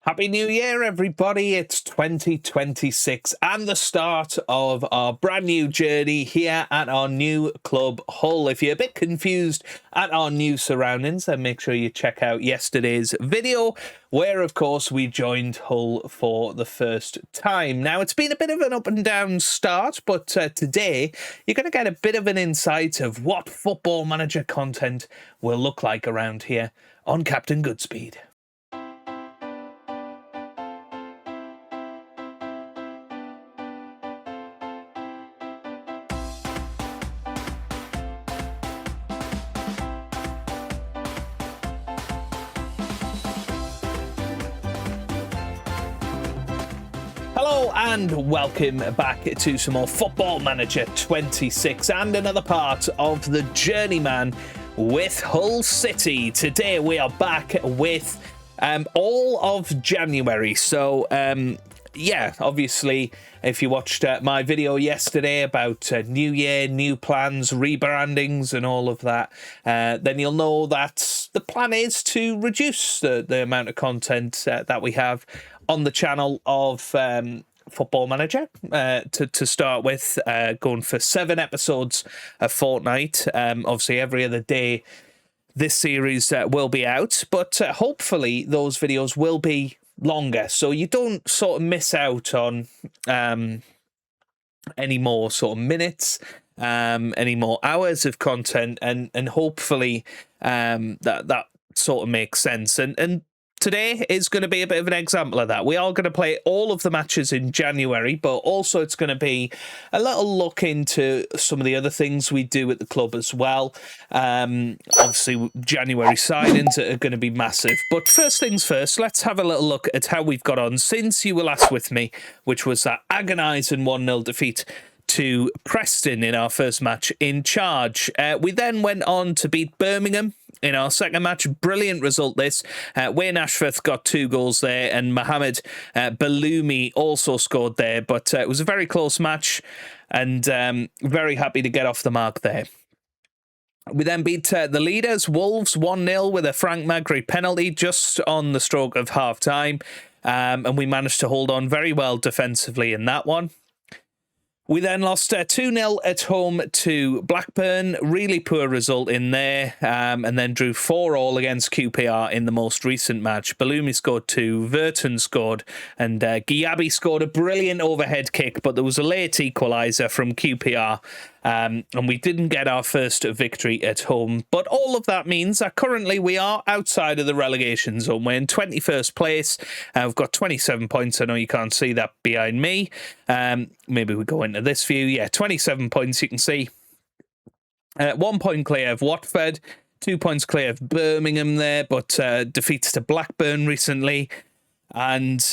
Happy New Year, everybody. It's 2026 and the start of our brand new journey here at our new club, Hull. If you're a bit confused at our new surroundings, then make sure you check out yesterday's video where, of course, we joined Hull for the first time. Now, it's been a bit of an up and down start, but today you're going to get a bit of an insight of what Football Manager content will look like around here on Captain Goodspeed. Hello and welcome back to some more Football Manager 26 and another part of the Journeyman with Hull City. Today we are back with all of January. So yeah, obviously if you watched my video yesterday about New Year, new plans, rebrandings and all of that, then you'll know that the plan is to reduce the amount of content that we have on the channel of Football Manager to start with, going for 7 episodes a fortnight. Obviously, every other day this series will be out, but hopefully those videos will be longer, so you don't sort of miss out on any more sort of minutes, any more hours of content, and hopefully that sort of makes sense. And today is going to be a bit of an example of that. We are going to play all of the matches in January, but also it's going to be a little look into some of the other things we do at the club as well. Obviously, January signings are going to be massive. But first things first, let's have a little look at how we've got on since you were last with me, which was that agonising 1-0 defeat to Preston in our first match in charge. We then went on to beat Birmingham in our second match. Brilliant result this. Wayne Ashworth got 2 goals there, and Mohamed Baloumi also scored there, but it was a very close match, and very happy to get off the mark there. We then beat the leaders, Wolves, 1-0 with a Frank Magri penalty just on the stroke of half-time, and we managed to hold on very well defensively in that one. We then lost 2-0 at home to Blackburn. Really poor result in there. And then drew 4-4 against QPR in the most recent match. Baloumi scored 2, Verton scored, and Giabi scored a brilliant overhead kick, but there was a late equaliser from QPR. And we didn't get our first victory at home. But all of that means that currently we are outside of the relegation zone. We're in 21st place. We've got 27 points. I know you can't see that behind me. Maybe we go into this view. Yeah, 27 points you can see. 1 point clear of Watford. 2 points clear of Birmingham there, but defeats to Blackburn recently. And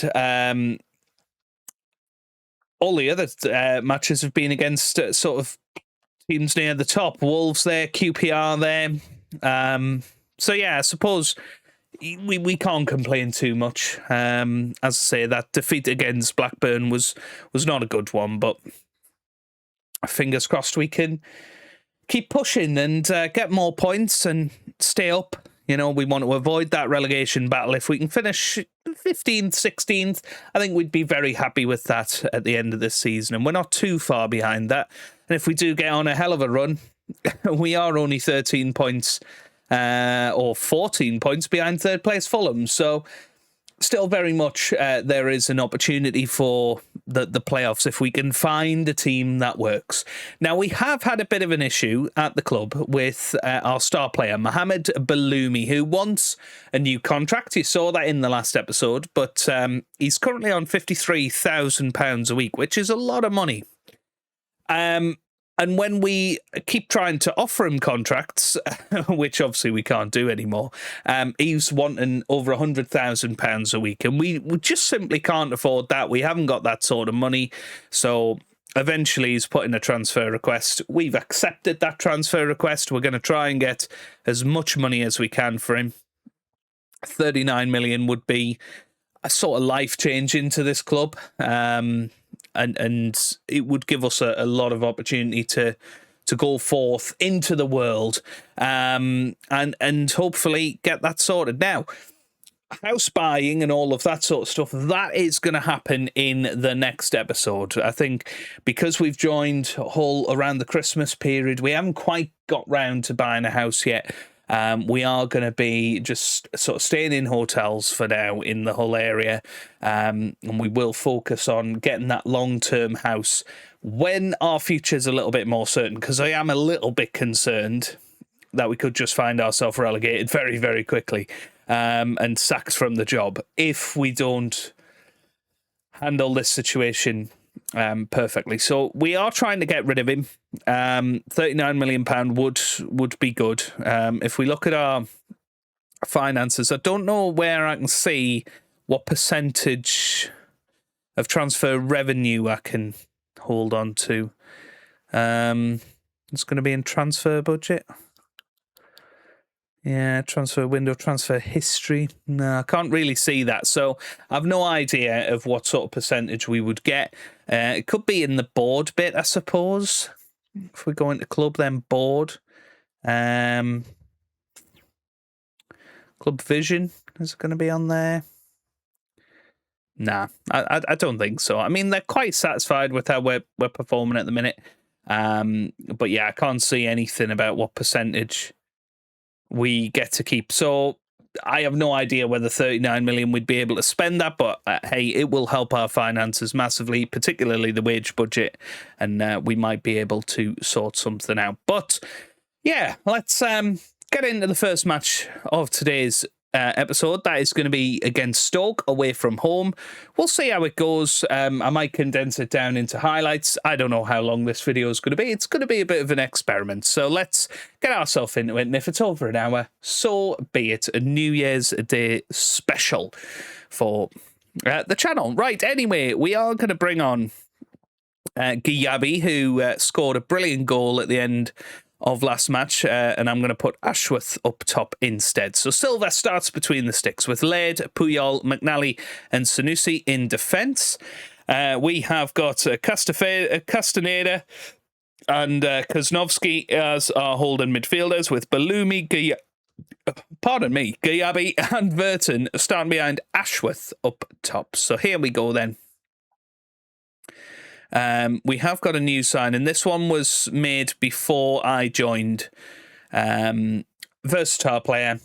all the other matches have been against sort of teams near the top. Wolves there, QPR there. So yeah, I suppose we can't complain too much. As I say, that defeat against Blackburn was not a good one, but fingers crossed we can keep pushing and get more points and stay up. You know, we want to avoid that relegation battle. If we can finish 15th, 16th, I think we'd be very happy with that at the end of this season. And we're not too far behind that. And if we do get on a hell of a run, we are only 13 points or 14 points behind third place Fulham. So still very much there is an opportunity for the playoffs if we can find a team that works. Now, we have had a bit of an issue at the club with our star player, Mohamed Baloumi, who wants a new contract. You saw that in the last episode, but he's currently on £53,000 a week, which is a lot of money. And when we keep trying to offer him contracts, which obviously we can't do anymore, he's wanting over £100,000 a week. And we just simply can't afford that. We haven't got that sort of money. So eventually he's put in a transfer request. We've accepted that transfer request. We're going to try and get as much money as we can for him. 39 million would be a sort of life-changing to this club. And it would give us a lot of opportunity to go forth into the world and hopefully get that sorted. Now, house buying and all of that sort of stuff, that is going to happen in the next episode. I think because we've joined Hull around the Christmas period, we haven't quite got round to buying a house yet. We are going to be just sort of staying in hotels for now in the Hull area, and we will focus on getting that long-term house when our future's a little bit more certain, because I am a little bit concerned that we could just find ourselves relegated very, very quickly, and sacked from the job if we don't handle this situation perfectly. So we are trying to get rid of him. £39 million would be good. If we look at our finances, I don't know where I can see what percentage of transfer revenue I can hold on to. It's going to be in transfer budget. Yeah, transfer window, transfer history. No, I can't really see that. So I've no idea of what sort of percentage we would get. It could be in the board bit, I suppose. If we go into club, then board. Club vision, is it going to be on there? Nah, I don't think so. I mean, they're quite satisfied with how we're performing at the minute. But yeah, I can't see anything about what percentage we get to keep. So I have no idea whether 39 million we'd be able to spend that, but hey, it will help our finances massively, particularly the wage budget, and we might be able to sort something out. But yeah, let's get into the first match of today's episode. That is going to be against Stoke away from home. We'll see how it goes. I might condense it down into highlights. I don't know how long this video is going to be. It's going to be a bit of an experiment. So let's get ourselves into it. And if it's over an hour, so be it. A New Year's Day special for the channel. Right, anyway, we are going to bring on Giyabi, who scored a brilliant goal at the end of last match, and I'm going to put Ashworth up top instead. So Silva starts between the sticks with Laird, Puyol, McNally and Sanusi in defence. We have got Castaneda and Koznovsky as our holding midfielders, with Balumi, Giyabi and Verton starting behind Ashworth up top. So here we go then. We have got a new sign, and this one was made before I joined. Versatile player,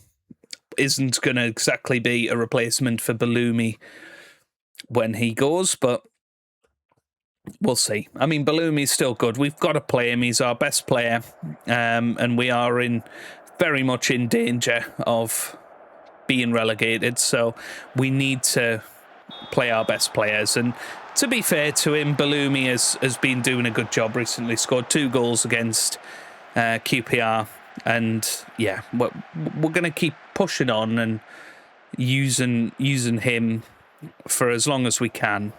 isn't going to exactly be a replacement for Balumi when he goes, but we'll see. I mean, Balumi's still good. We've got to play him. He's our best player, and we are very much in danger of being relegated, so we need to play our best players. And to be fair to him, Balumi has been doing a good job recently. Scored 2 goals against QPR, and yeah, we're going to keep pushing on and using him for as long as we can.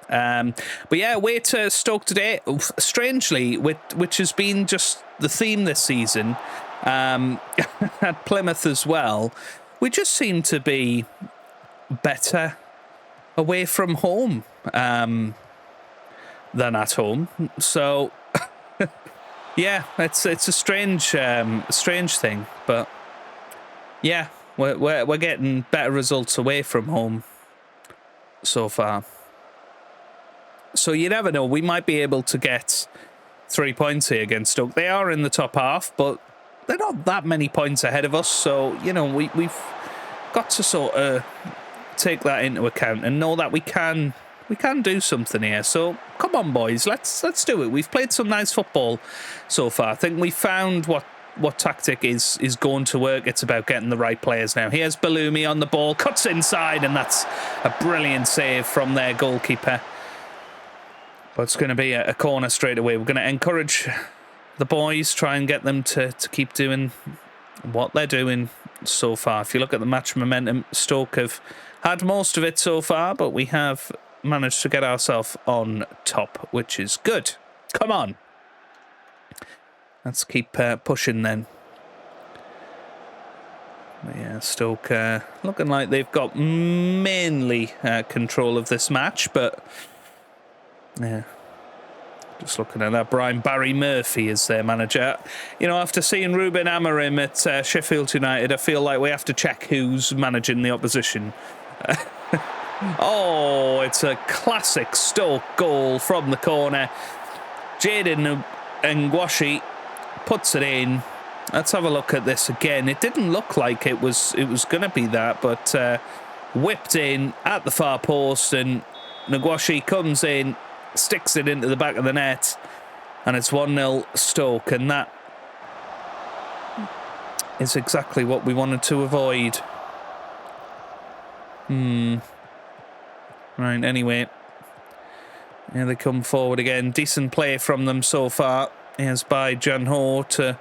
But yeah, away to Stoke today. Strangely, which has been just the theme this season, at Plymouth as well. We just seem to be better away from home than at home. So yeah, it's a strange thing, but yeah, we're getting better results away from home so far. So you never know, we might be able to get 3 points here against Stoke. They are in the top half, but they're not that many points ahead of us. So, you know, we've got to sort of take that into account and know that we can do something here. So come on, boys, let's do it. We've played some nice football so far. I think we found what tactic is going to work. It's about getting the right players now. Here's Balumi on the ball, cuts inside, and that's a brilliant save from their goalkeeper. But it's going to be a corner straight away. We're going to encourage the boys, try and get them to keep doing what they're doing so far. If you look at the match momentum, Stoke have had most of it so far, but we have managed to get ourselves on top, which is good. Come on. Let's keep pushing then. Yeah, Stoke looking like they've got mainly control of this match, but yeah, Just looking at that, Barry Murphy is their manager. You know, after seeing Ruben Amorim at Sheffield United, I feel like we have to check who's managing the opposition. Oh, it's a classic Stoke goal from the corner. Jaden Ngwashi puts it in. Let's have a look at this again. It didn't look like it was going to be that, but whipped in at the far post, and Ngwashi comes in, sticks it into the back of the net, and it's 1-0 Stoke, and that is exactly what we wanted to avoid. Right, anyway. Here they come forward again. Decent play from them so far. Here's by John Ho to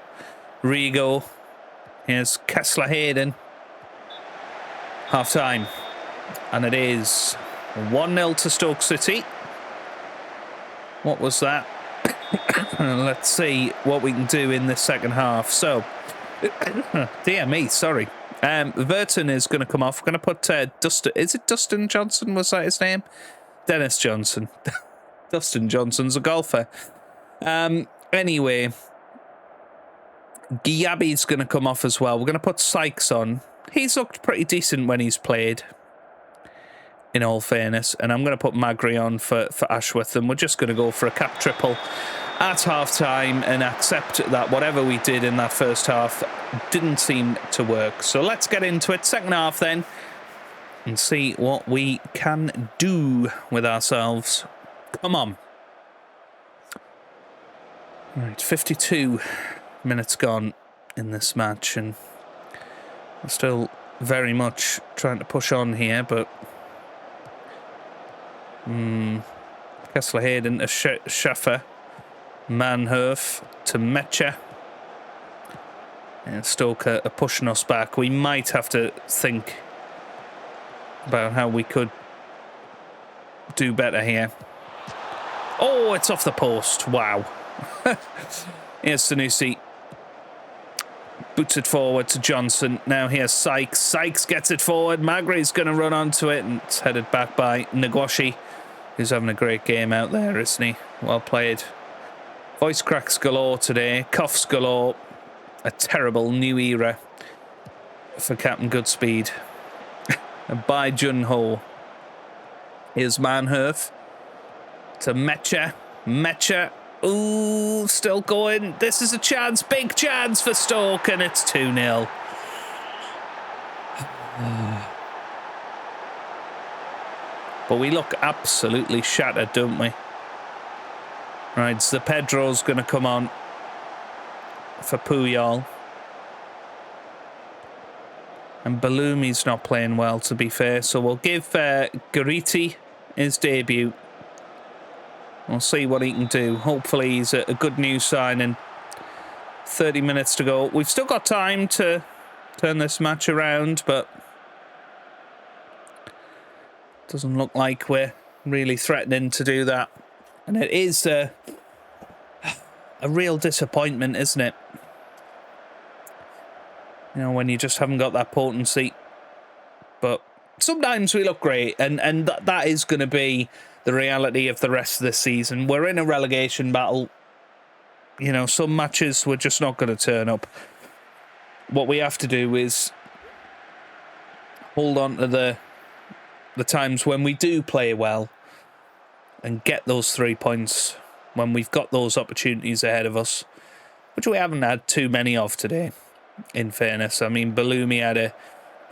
Rigo. Here's Kessler Hayden. Half time. And it is 1-0 to Stoke City. What was that? Let's see what we can do in this second half. So, dear me, sorry. Verton is going to come off. We're going to put Dustin. Is it Dustin Johnson? Was that his name? Dennis Johnson. Dustin Johnson's a golfer. Anyway, Giabi's going to come off as well. We're going to put Sykes on. He's looked pretty decent when he's played, in all fairness. And I'm going to put Magri on for Ashworth. And we're just going to go for a cap triple at half-time and accept that whatever we did in that first half didn't seem to work. So let's get into it. Second half then, and see what we can do with ourselves. Come on. Right, 52 minutes gone in this match, and we're still very much trying to push on here, but Kessler Hayden to Schaffer, Manhoef to Metcher, and Stoker are pushing us back. We might have to think about how we could do better here. Oh, it's off the post. Wow. Here's Sanusi. Boots it forward to Johnson. Now here's Sykes. Sykes gets it forward. Magri's going to run onto it, and it's headed back by Ngwashi, who's having a great game out there, isn't he? Well played. Voice cracks galore today. Coughs galore. A terrible new era for Captain Goodspeed. By Jun Ho. Here's Manhoef to Metcher. Metcher. Ooh, still going. This is a chance. Big chance for Stoke, and it's 2-0. But we look absolutely shattered, don't we? Right, so Pedro's going to come on for Puyol. And Balumi's not playing well, to be fair. So we'll give Gariti his debut. We'll see what he can do. Hopefully he's a good news signing. 30 minutes to go. We've still got time to turn this match around, but doesn't look like we're really threatening to do that. And it is a real disappointment, isn't it? You know, when you just haven't got that potency. But sometimes we look great, and that is going to be the reality of the rest of the season. We're in a relegation battle. You know, some matches we're just not going to turn up. What we have to do is hold on to the times when we do play well and get those 3 points when we've got those opportunities ahead of us, which we haven't had too many of today, in fairness. I mean, Balumi had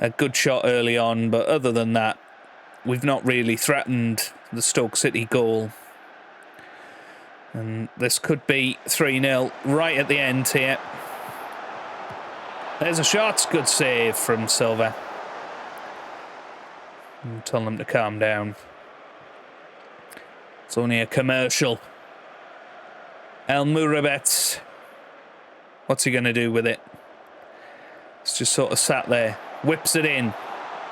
a good shot early on, but other than that, we've not really threatened the Stoke City goal. And this could be 3-0 right at the end here. There's a shot. Good save from Silva. Tell them to calm down. It's only a commercial. El Murabet. What's he going to do with it? It's just sort of sat there. Whips it in.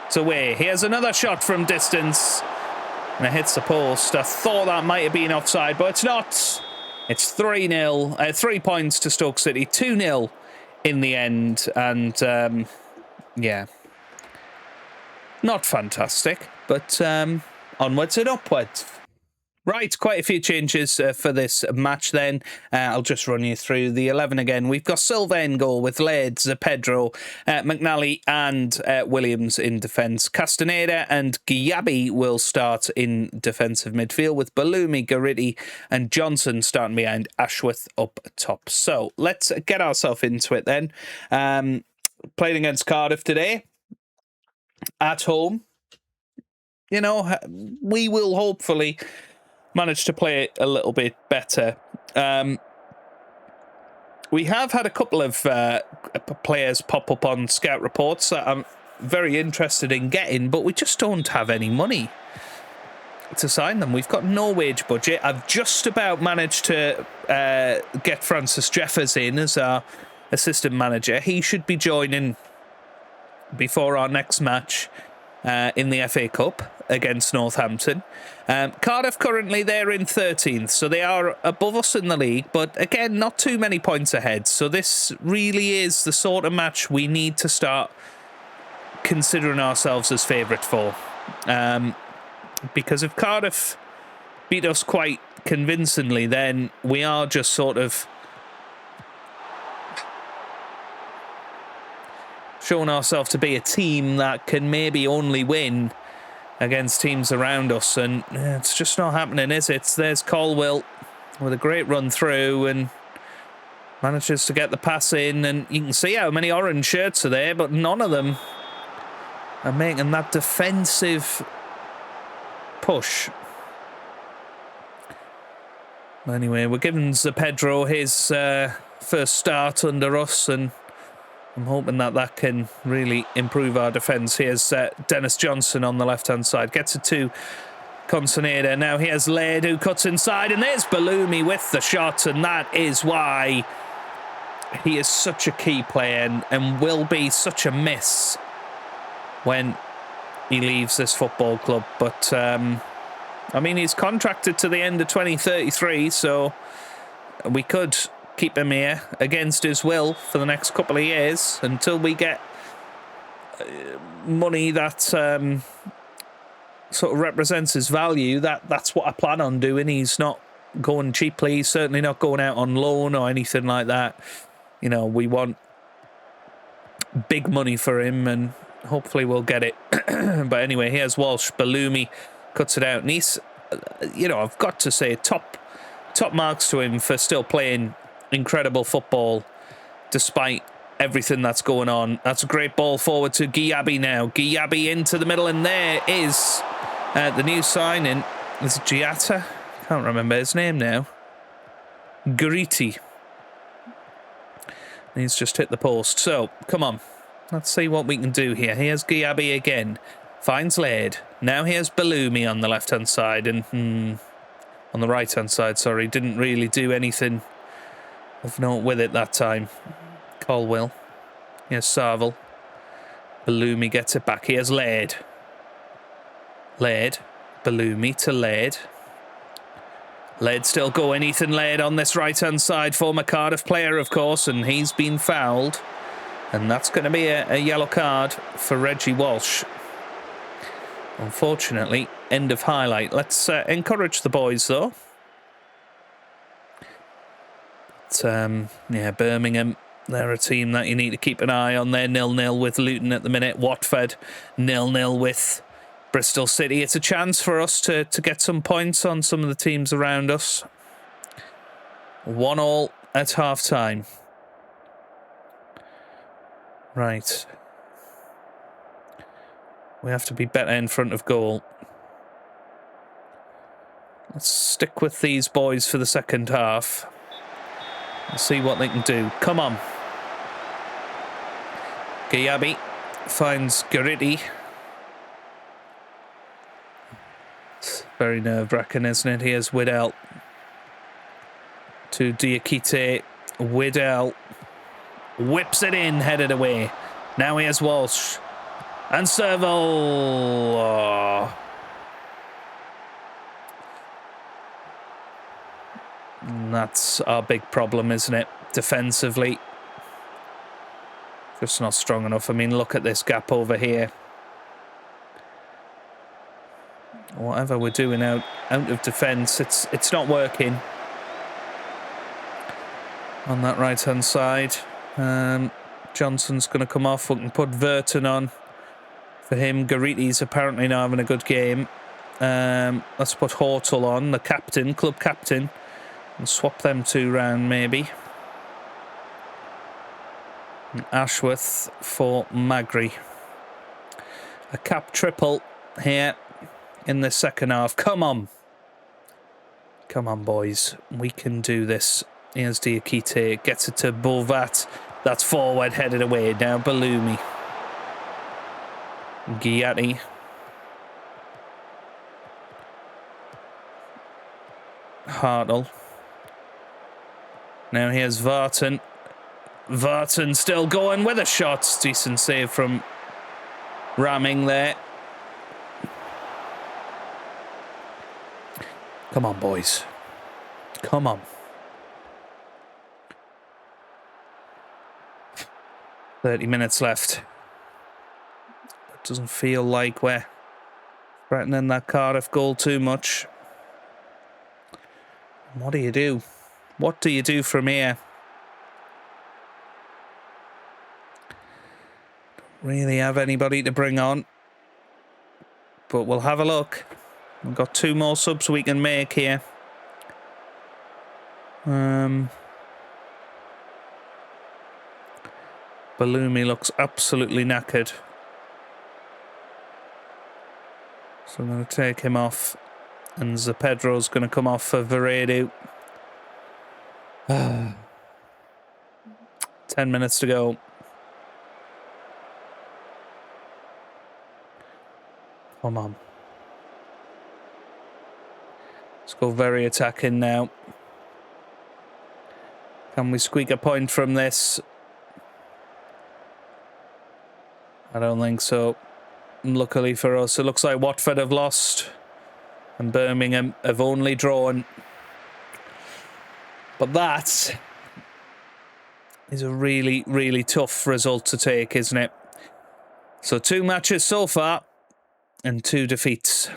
It's away. Here's another shot from distance. And it hits the post. I thought that might have been offside, but it's not. It's 3-0. 3 points to Stoke City. 2-0 in the end. And, yeah. Not fantastic, but onwards and upwards. Right, quite a few changes for this match then. I'll just run you through the 11 again. We've got Silva in goal with Laird, Pedro, McNally and Williams in defence. Castaneda and Giabi will start in defensive midfield with Ballumi, Garritti and Johnson starting behind Ashworth up top. So let's get ourselves into it then. Playing against Cardiff today at home. You know, we will hopefully managed to play it a little bit better. We have had a couple of players pop up on scout reports that I'm very interested in getting, but we just don't have any money to sign them. We've got no wage budget. I've just about managed to get Francis Jeffers in as our assistant manager. He should be joining before our next match in the FA Cup against Northampton. Cardiff currently they're in 13th, so they are above us in the league, but again not too many points ahead. So this really is the sort of match we need to start considering ourselves as favourite for, because if Cardiff beat us quite convincingly, then we are just sort of showing ourselves to be a team that can maybe only win against teams around us, and it's just not happening, is it? There's Colwell with a great run through and manages to get the pass in, and you can see how many orange shirts are there, but none of them are making that defensive push. Anyway, we're giving Pedro his first start under us, and I'm hoping that can really improve our defence. Here's Dennis Johnson on the left-hand side. Gets it to Consonator. Now here's Laird who cuts inside. And there's Ballumi with the shot. And that is why he is such a key player and will be such a miss when he leaves this football club. But, I mean, he's contracted to the end of 2033, so we could keep him here against his will for the next couple of years until we get money that sort of represents his value. That's what I plan on doing. He's not going cheaply. He's certainly not going out on loan or anything like that. You know, we want big money for him, and hopefully we'll get it. But anyway, here's Walsh. Ballumi cuts it out, and he's, you know, I've got to say top marks to him for still playing incredible football despite everything that's going on. That's a great ball forward to Giabi now. Giabi into the middle, and there is the new signing. Is it Giatta? Can't remember his name now. Garritti. He's just hit the post. So, come on. Let's see what we can do here. Here's Giabi again. Finds Laird. Now here's Ballumi on the left-hand side. And on the right-hand side, sorry. Didn't really do anything of note with it that time. Colwell. Here's Sarvel. Ballumi gets it back. Here's Laird. Laird. Ballumi to Laird. Laird still going. Ethan Laird on this right-hand side. Former Cardiff player, of course, and he's been fouled. And that's going to be a yellow card for Reggie Walsh. Unfortunately, end of highlight. Let's encourage the boys, though. Yeah, Birmingham, they're a team that you need to keep an eye on. They're 0-0 with Luton at the minute. Watford 0-0 with Bristol City. It's a chance for us to get some points on some of the teams around us. 1-1 at half-time. Right. We have to be better in front of goal. Let's stick with these boys for the second half. Let's see what they can do. Come on. Giabi finds Garritti. It's very nerve-wracking, isn't it? Here's Widdell. To Diakite. Widdell whips it in, headed away. Now here's Walsh. And Serval. Oh. And that's our big problem, isn't it? Defensively. Just not strong enough. I mean, look at this gap over here. Whatever we're doing out of defence, it's not working. On that right-hand side. Johnson's going to come off. We can put Verton on for him. Gariti's apparently not having a good game. Let's put Hortle on, the captain, club captain, and swap them two round maybe. And Ashworth for Magri. A cap triple here in the second half. Come on. Come on, boys. We can do this. Here's Diakite. Gets it to Bovat. That's forward, headed away. Now Balumi. Giatti. Hartle. Now here's Vartan. Vartan still going with a shot. Decent save from Ramming there. Come on, boys. Come on. 30 minutes left. It doesn't feel like we're threatening that Cardiff goal too much. What do you do? What do you do from here? Don't really have anybody to bring on. But we'll have a look. We've got 2 more subs we can make here. Balumi looks absolutely knackered. So I'm going to take him off. And Zapedro's going to come off for Veredu. 10 minutes to go. Come on. Let's go very attacking now. Can we squeak a point from this? I don't think so. Luckily for us, it looks like Watford have lost. And Birmingham have only drawn. But that is a really, really tough result to take, isn't it? So 2 matches so far and 2 defeats.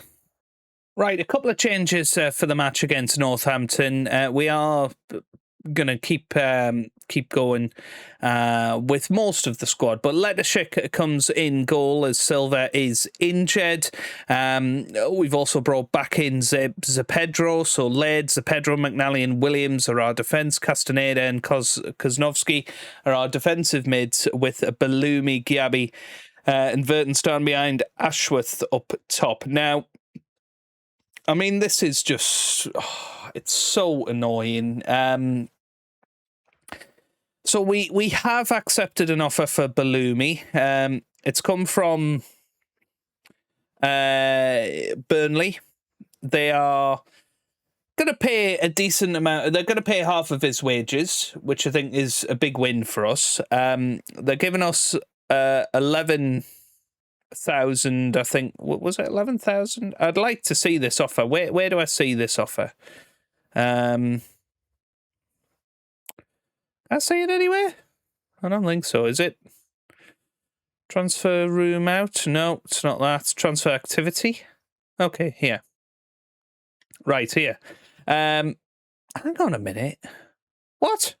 Right, a couple of changes for the match against Northampton. We are going to keep going with most of the squad, but Letashik comes in goal as Silva is injured. We've also brought back in Zapedro, so Laird, Zapedro, McNally and Williams are our defence. Castaneda and Koznovsky are our defensive mids, with Balumi, Giabi and Verton stand behind Ashworth up top. Now, I mean, this is just, it's so annoying. So we have accepted an offer for Balumi. It's come from Burnley. They are going to pay a decent amount. They're going to pay half of his wages, which I think is a big win for us. They're giving us 11,000, I think. What was it, 11,000? I'd like to see this offer. Where do I see this offer? I see it anywhere? I don't think so. Is it? Transfer room out? No, it's not that. Transfer activity? Okay, here. Right, here. Hang on a minute. What?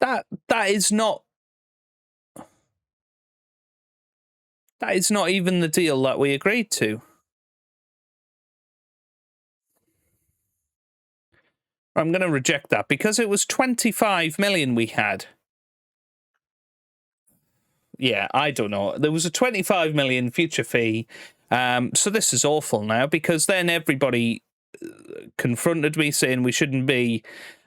That is not... That is not even the deal that we agreed to. I'm going to reject that because it was 25 million we had. Yeah, I don't know. There was a 25 million future fee. So this is awful now, because then everybody confronted me saying we shouldn't be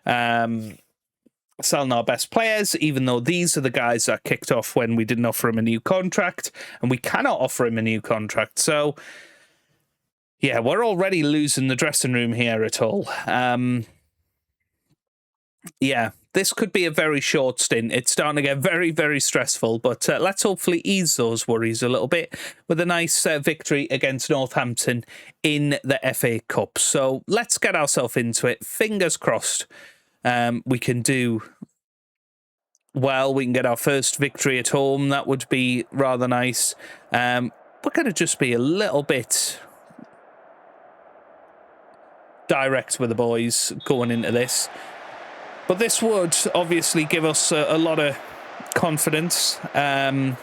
selling our best players, even though these are the guys that kicked off when we didn't offer him a new contract, and we cannot offer him a new contract. So, yeah, we're already losing the dressing room here at all. Yeah, this could be a very short stint. It's starting to get very, very stressful, but let's hopefully ease those worries a little bit with a nice victory against Northampton in the FA Cup. So let's get ourselves into it. Fingers crossed we can do well. We can get our first victory at home. That would be rather nice. We're going to just be a little bit direct with the boys going into this. But this would obviously give us a lot of confidence. You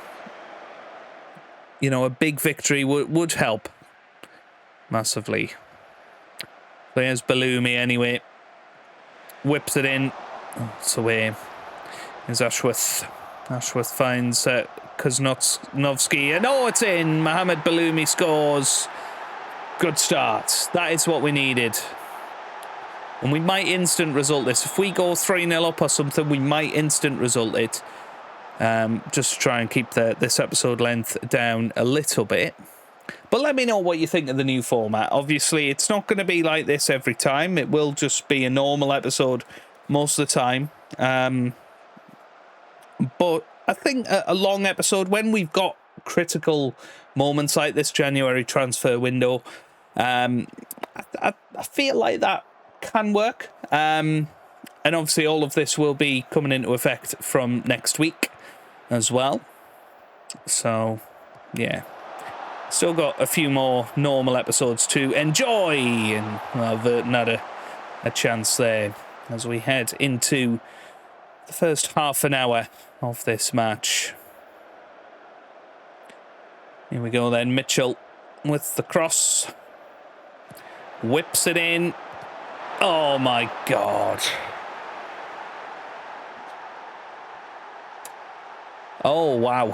know, a big victory would help massively. There's Balumi anyway. Whips it in. Oh, it's away. Here's Ashworth. Ashworth finds Kuznovsky. And oh, it's in. Mohamed Balumi scores. Good start. That is what we needed. And we might instant result this. If we go 3-0 up or something, we might instant result it. Just to try and keep this episode length down a little bit. But let me know what you think of the new format. Obviously, it's not going to be like this every time. It will just be a normal episode most of the time. But I think a long episode, when we've got critical moments like this January transfer window, I feel like that can work. And obviously all of this will be coming into effect from next week as well. So, yeah. Still got a few more normal episodes to enjoy. And well, Verton had a chance there as we head into the first half an hour of this match. Here we go then. Mitchell with the cross. Whips it in. Oh my God. Oh wow.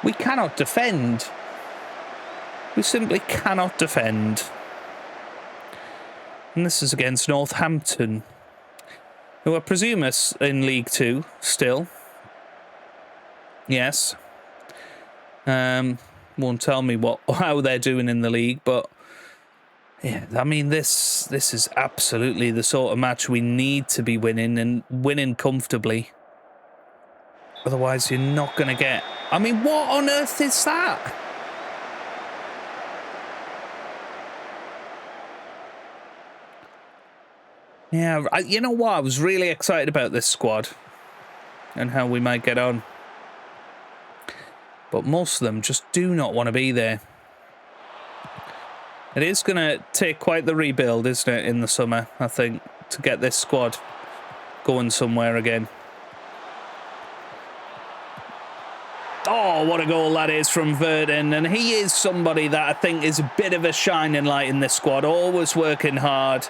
We cannot defend. We simply cannot defend. And this is against Northampton, who I presume is in League Two still. Yes. Won't tell me how they're doing in the league, but yeah, I mean this is absolutely the sort of match we need to be winning, and winning comfortably. Otherwise, you're not going to get... I mean, what on earth is that? Yeah, you know what? I was really excited about this squad and how we might get on. But most of them just do not want to be there. It is going to take quite the rebuild, isn't it, in the summer, I think, to get this squad going somewhere again. Oh, what a goal that is from Verton. And he is somebody that I think is a bit of a shining light in this squad. Always working hard.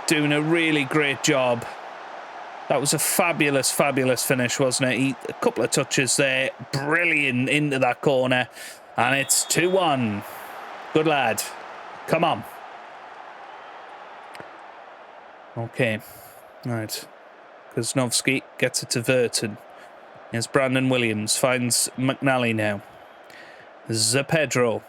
Doing a really great job. That was a fabulous, fabulous finish, wasn't it? A couple of touches there. Brilliant into that corner. And it's 2-1. Good lad. Come on. Okay. Right. Kuznovsky gets it to Verton. Here's Brandon Williams, finds McNally now. Zapedro.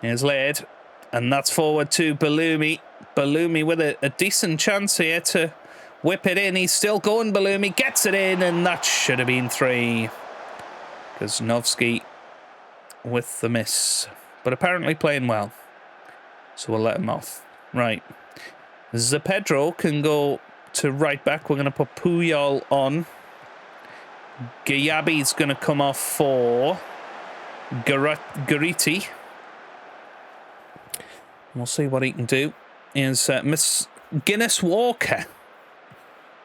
Here's Laird, and that's forward to Balumi. Balumi with a decent chance here to whip it in. He's still going, Balumi gets it in, and that should have been 3. Kuznovsky with the miss, but apparently playing well. So we'll let him off. Right. Zapedro can go to right back. We're going to put Puyol on. Gayabi's going to come off for Gariti. We'll see what he can do. Here's Miss Guinness Walker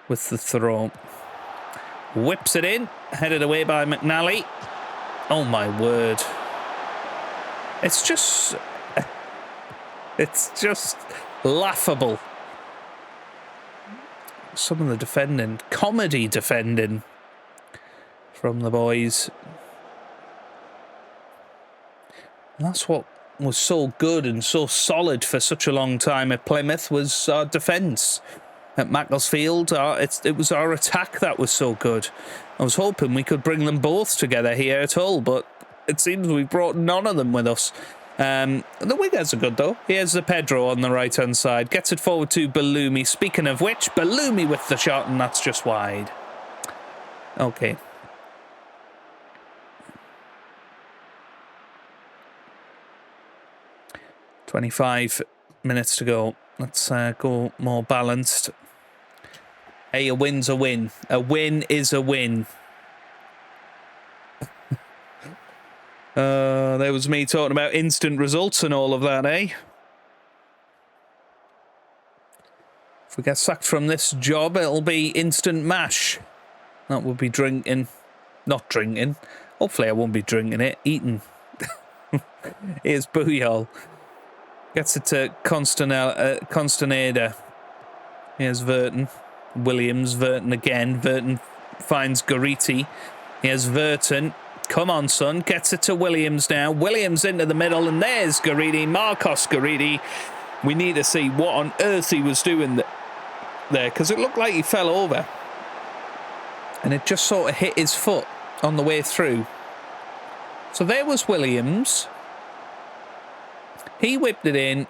with the throw. Whips it in. Headed away by McNally. Oh my word. It's just laughable. Some of the defending, comedy defending from the boys. And that's what was so good and so solid for such a long time at Plymouth, was our defence. At Macclesfield, it was our attack that was so good. I was hoping we could bring them both together here at Hull, but it seems we brought none of them with us. The wingers are good though. Here's the Pedro on the right hand side. Gets it forward to Balumi. Speaking of which, Balumi with the shot, and that's just wide. Okay. "25 minutes to go Let's go more balanced. Hey, a win's a win. A win is a win. There was me talking about instant results and all of that, eh? If we get sacked from this job, it'll be instant mash. That would be drinking. Not drinking. Hopefully I won't be drinking it. Eating. Here's Booyal. Gets it to Consternada. Here's Verton. Williams. Verton again. Verton finds Gariti. Here's Verton. Come on, son. Gets it to Williams now. Williams into the middle, and there's Gariti. Marcos Gariti. We need to see what on earth he was doing there, because it looked like he fell over. And it just sort of hit his foot on the way through. So there was Williams. He whipped it in.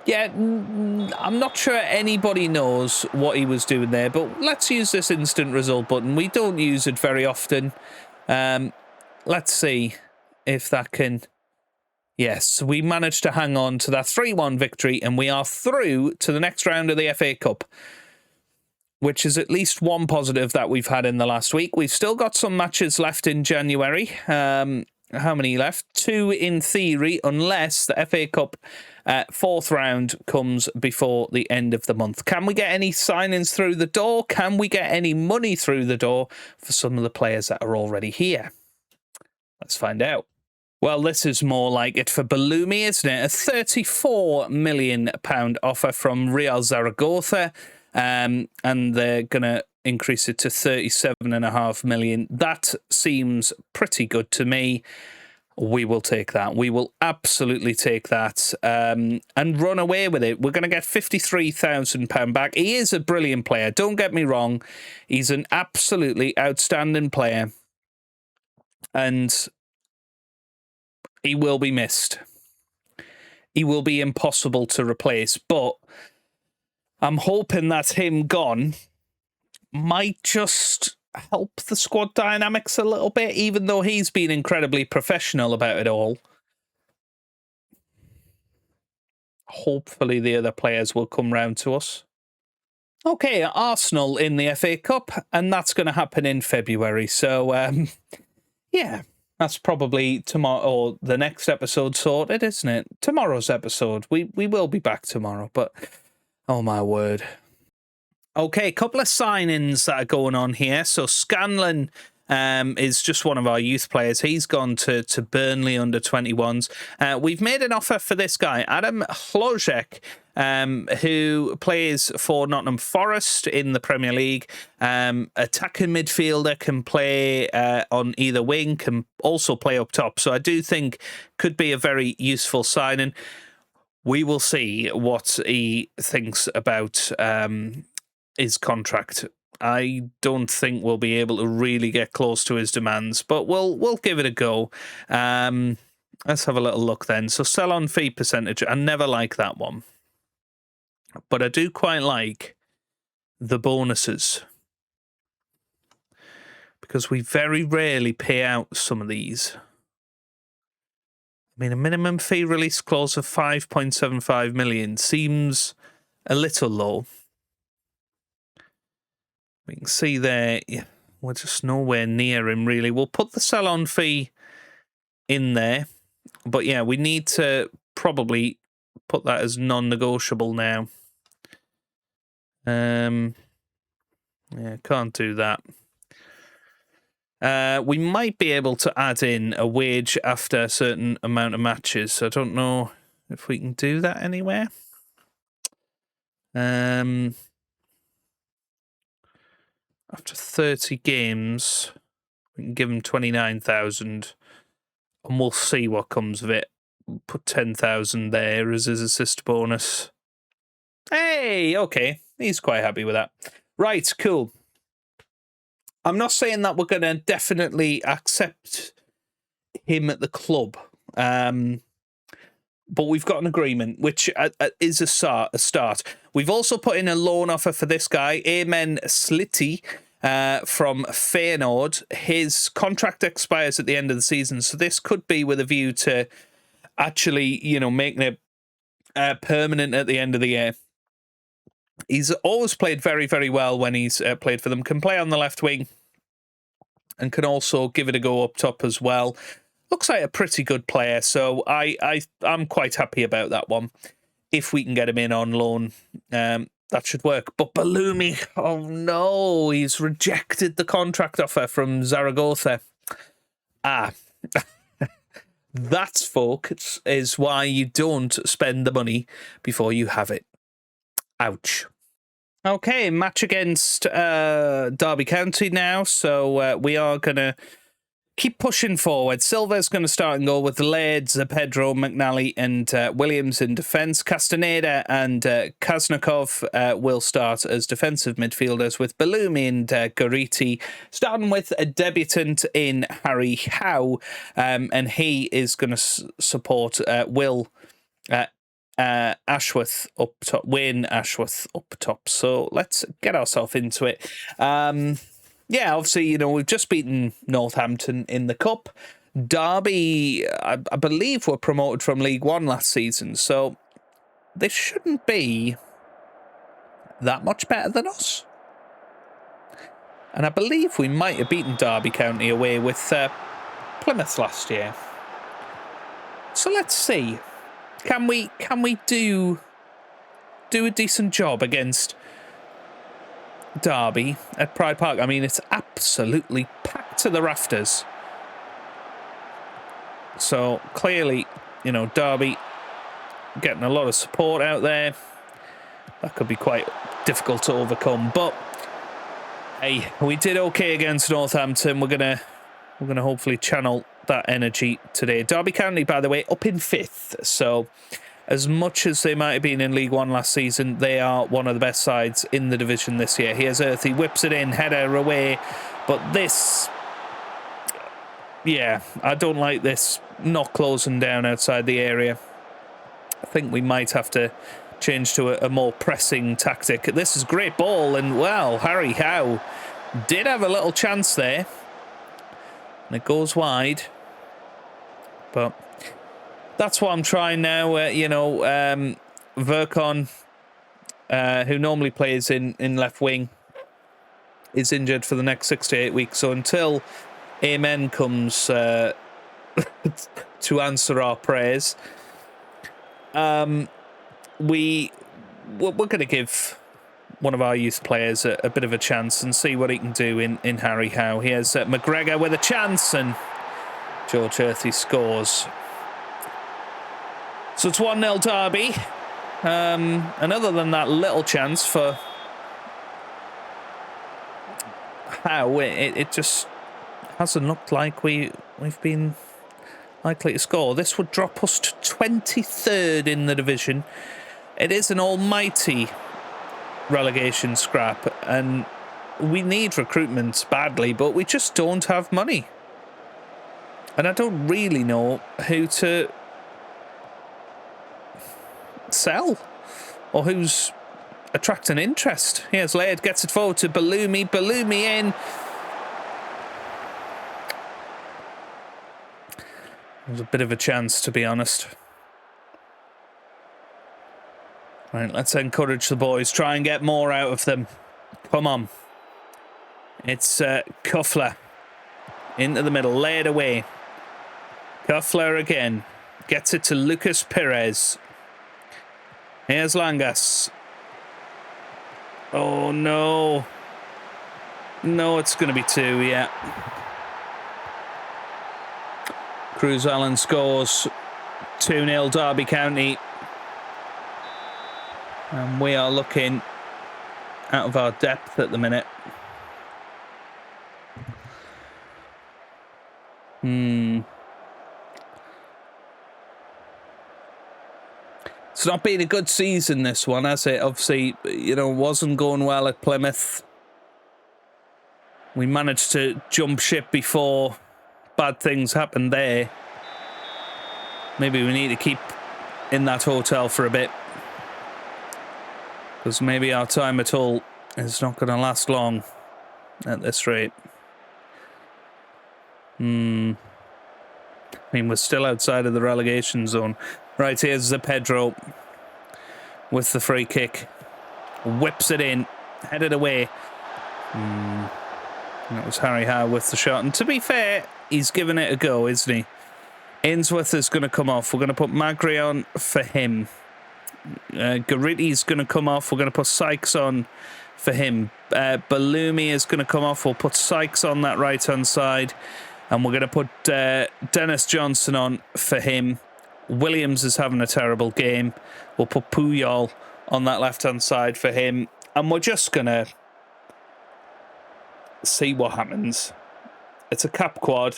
Yeah, I'm not sure anybody knows what he was doing there, but let's use this instant result button. We don't use it very often. Let's see if that can... Yes, we managed to hang on to that 3-1 victory, and we are through to the next round of the FA Cup, which is at least one positive that we've had in the last week. We've still got some matches left in January. How many left? 2 in theory, unless the FA Cup fourth round comes before the end of the month. Can we get any signings through the door? Can we get any money through the door for some of the players that are already here? Let's find out. Well, this is more like it for Balumi, isn't it? A £34 million offer from Real Zaragoza, and they're going to increase it to 37.5 million. That seems pretty good to me. We will take that. We will absolutely take that and run away with it. We're going to get £53,000 back. He is a brilliant player. Don't get me wrong. He's an absolutely outstanding player. And he will be missed. He will be impossible to replace. But I'm hoping that him gone might just help the squad dynamics a little bit, even though he's been incredibly professional about it all. Hopefully the other players will come round to us. Okay, Arsenal in the FA Cup, and that's going to happen in February. So, yeah, that's probably tomorrow or the next episode sorted, isn't it? Tomorrow's episode. We will be back tomorrow, but oh my word. Okay, a couple of signings that are going on here. So Scanlon is just one of our youth players. He's gone to Burnley under 21s. We've made an offer for this guy, Adam Hlojek, who plays for Nottingham Forest in the Premier League. Attacking midfielder, can play on either wing, can also play up top. So I do think could be a very useful signing. We will see what he thinks about his contract. I don't think we'll be able to really get close to his demands, but we'll give it a go. Let's have a little look then. So sell-on fee percentage, I never like that one. But I do quite like the bonuses, because we very rarely pay out some of these. I mean, a minimum fee release clause of 5.75 million seems a little low. We can see there, yeah, we're just nowhere near him, really. We'll put the sell-on fee in there. But, yeah, we need to probably put that as non-negotiable now. Yeah, can't do that. We might be able to add in a wage after a certain amount of matches. So I don't know if we can do that anywhere. After 30 games, we can give him 29,000, and we'll see what comes of it. We'll put 10,000 there as his assist bonus. Hey, okay, he's quite happy with that. Right, cool. I'm not saying that we're going to definitely accept him at the club, but we've got an agreement, which is a start. We've also put in a loan offer for this guy, Amen Slitty, from Feyenoord. His contract expires at the end of the season, so this could be with a view to actually, making it permanent at the end of the year. He's always played very, very well when he's played for them. Can play on the left wing and can also give it a go up top as well. Looks like a pretty good player, so I'm quite happy about that one. If we can get him in on loan, that should work. But Balumi, oh no, he's rejected the contract offer from Zaragoza. That's, folks, is why you don't spend the money before you have it. Ouch. Okay, match against Derby County now, so we are going to keep pushing forward. Silva's going to start and goal with Laird, Pedro, McNally and Williams in defence. Castaneda and Kaznikov will start as defensive midfielders, with Balumi and Gariti starting with a debutant in Harry Howe, and he is going to support Will Ashworth up top, Wayne Ashworth up top. So let's get ourselves into it. Yeah, obviously, we've just beaten Northampton in the Cup. Derby, I believe, were promoted from League One last season, so they shouldn't be that much better than us. And I believe we might have beaten Derby County away with Plymouth last year. So let's see. Can we do a decent job against Derby at Pride Park? I mean, it's absolutely packed to the rafters. So clearly, Derby getting a lot of support out there. That could be quite difficult to overcome. But hey, we did okay against Northampton. We're gonna hopefully channel that energy today. Derby County, by the way, up in 5th. So as much as they might have been in League One last season, they are one of the best sides in the division this year. Here's Earthy, whips it in, header away. But this, yeah, I don't like this not closing down outside the area. I think we might have to change to a more pressing tactic. This is a great ball, and well, Harry Howe did have a little chance there. And it goes wide. But that's what I'm trying now. Vercon, who normally plays in left wing, is injured for the next 6 to 8 weeks. So until Amen comes to answer our prayers, we're going to give one of our youth players a bit of a chance and see what he can do in Harry Howe. Here's McGregor with a chance, and George Earthy scores. So it's 1-0 Derby. And other than that little chance for Howe, it just hasn't looked like we've been likely to score. This would drop us to 23rd in the division. It is an almighty relegation scrap, and we need recruitment badly, but we just don't have money. And I don't really know who to sell or who's attracting interest. Here's Laird, gets it forward to Balumi. Balumi in. There's a bit of a chance, to be honest. Right, let's encourage the boys. Try and get more out of them. Come on. It's Kuffler into the middle, laid away. Kuffler again. Gets it to Lucas Perez. Here's Langas. Oh, no. No, it's going to be 2, yeah. Cruz Allen scores. 2-0 Derby County. And we are looking out of our depth at the minute. It's not been a good season, this one, has it? Obviously, wasn't going well at Plymouth. We managed to jump ship before bad things happened there. Maybe we need to keep in that hotel for a bit, because maybe our time at Hull is not going to last long at this rate. I mean, we're still outside of the relegation zone. Right, here's the Pedro. with the free kick. Whips it in. Headed away. That was Harry Howe with the shot. And to be fair, he's given it a go, isn't he? Ainsworth is going to come off. We're going to put Magri on for him. Garitti's going to come off. We're going to put Sykes on for him. Ballumi is going to come off. We'll put Sykes on that right-hand side. And we're going to put Dennis Johnson on for him. Williams is having a terrible game. We'll put Puyol on that left-hand side for him. And we're just going to see what happens. It's a cap quad.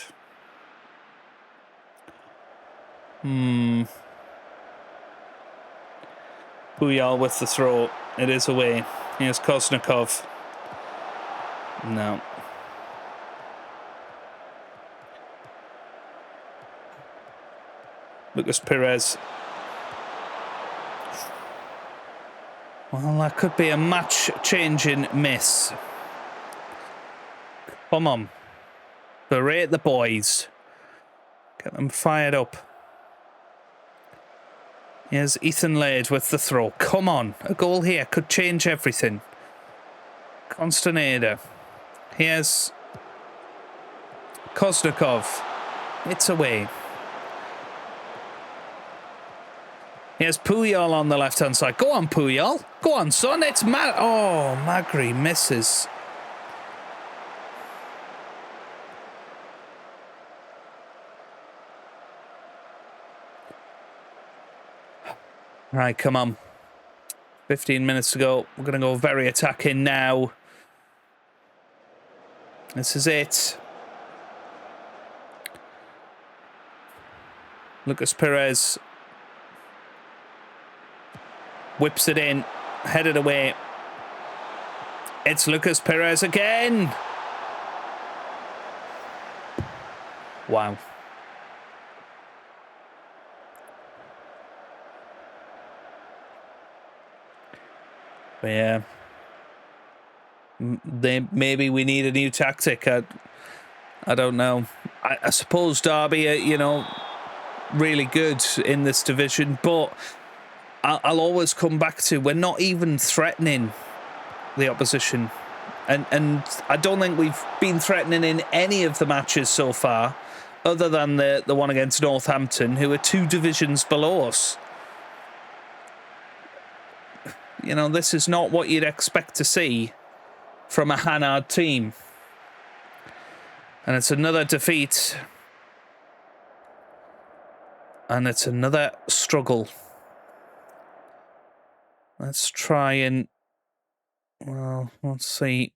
Puyol with the throw. It is away. Here's Koznikov. No. Lucas Perez. Well, that could be a match-changing miss. Come on. Berate the boys. Get them fired up. Here's Ethan Laird with the throw. Come on. A goal here could change everything. Consternada. Here's Koznikov. It's away. Here's Puyol on the left-hand side. Go on, Puyol. Go on, son. It's Magri misses. Right, come on. 15 minutes to go. We're going to go very attacking now. This is it. Lucas Perez whips it in, headed away. It's Lucas Perez again. Wow. But yeah, maybe we need a new tactic. I don't know. I suppose Derby are, you know, really good in this division, but I'll always come back to we're not even threatening the opposition. And I don't think we've been threatening in any of the matches so far, other than the one against Northampton, who are 2 divisions below us. You know, this is not what you'd expect to see from a Hannard team. And it's another defeat. And it's another struggle. Let's try and... Well, let's see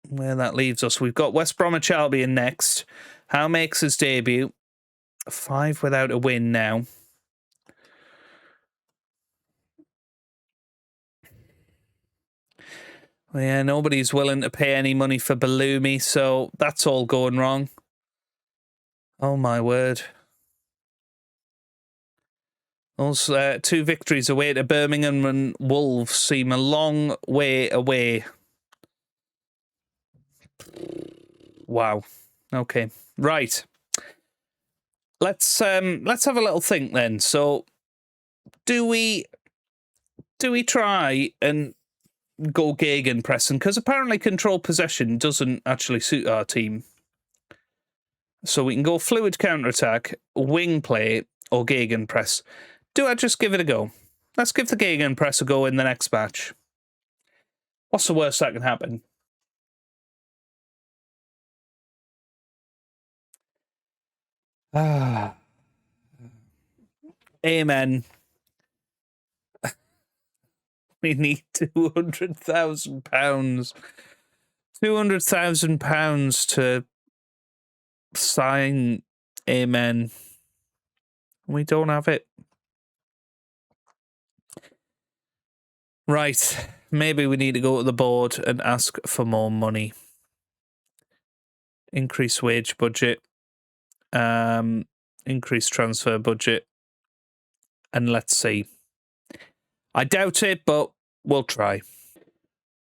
where that leaves us. We've got West Bromwich Albion next. Howe makes his debut. 5 without a win now. Well, yeah, nobody's willing to pay any money for Ballumi, so that's all going wrong. Oh, my word. Those 2 victories away to Birmingham and Wolves seem a long way away. Wow. Okay. Right. Let's have a little think then. So, do we try and go gegenpressing? Because apparently control possession doesn't actually suit our team. So we can go fluid counter-attack, wing play, or gegenpress. Do I just give it a go? Let's give the gegenpress a go in the next match. What's the worst that can happen? Amen. We need £200,000. £200,000 to sign Amen. We don't have it. Right. Maybe we need to go to the board and ask for more money. Increase wage budget. Increase transfer budget. And let's see. I doubt it, but we'll try.